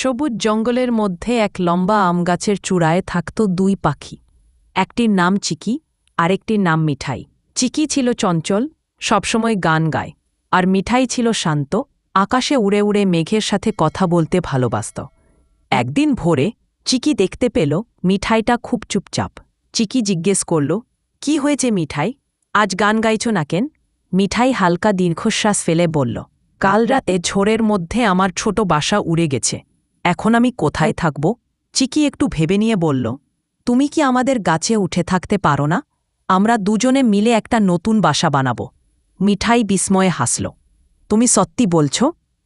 সবুজ জঙ্গলের মধ্যে এক লম্বা আমগাছের চূড়ায় থাকত দুই পাখি। একটির নাম চিকি, আরেকটির নাম মিঠাই। চিকি ছিল চঞ্চল, সবসময় গান গায়, আর মিঠাই ছিল শান্ত, আকাশে উড়ে উড়ে মেঘের সাথে কথা বলতে ভালোবাসত। একদিন ভোরে চিকি দেখতে পেল মিঠাইটা খুব চুপচাপ। চিকি জিজ্ঞেস করল, কি হয়েছে মিঠাই, আজ গান গাইছ না কেন? মিঠাই হালকা দীর্ঘশ্বাস ফেলে বলল, কাল রাতে ঝড়ের মধ্যে আমার ছোট বাসা উড়ে গেছে, এখন আমি কোথায় থাকব? চিকি একটু ভেবে নিয়ে বলল, তুমি কি আমাদের গাছে উঠে থাকতে পারো না? আমরা দুজনে মিলে একটা নতুন বাসা বানাব। মিঠাই বিস্ময়ে হাসল। তুমি সত্যি বলছ?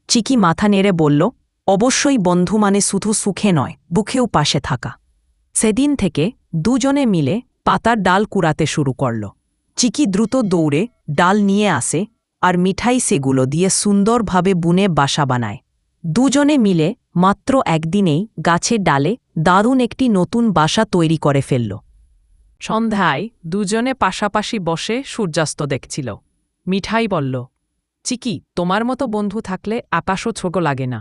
চিকি মাথা নেড়ে বলল, অবশ্যই, বন্ধু মানে শুধু সুখে নয়, বুকেও পাশে থাকা। সেদিন থেকে দুজনে মিলে পাতার ডাল কুড়াতে শুরু করল। চিকি দ্রুত দৌড়ে ডাল নিয়ে আসে, আর মিঠাই সেগুলো দিয়ে সুন্দরভাবে বুনে বাসা বানায়। দুজনে মিলে মাত্র একদিনেই গাছের ডালে দারুণ একটি নতুন বাসা তৈরি করে ফেলল। সন্ধ্যায় দুজনে পাশাপাশি বসে সূর্যাস্ত দেখছিল। মিঠাই বলল, চিকি, তোমার মতো বন্ধু থাকলে আকাশও ছোট লাগে না।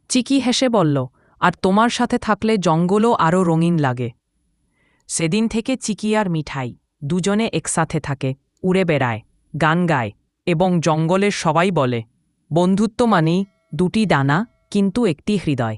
চিকি হেসে বলল, আর তোমার সাথে থাকলে জঙ্গলও আরও রঙিন লাগে। সেদিন থেকে চিকি আর মিঠাই দুজনে একসাথে থাকে, উড়ে বেড়ায়, গান গায়, এবং জঙ্গলের সবাই বলে, বন্ধুত্ব মানেই দুটি ডানা কিন্তু একটি হৃদয়।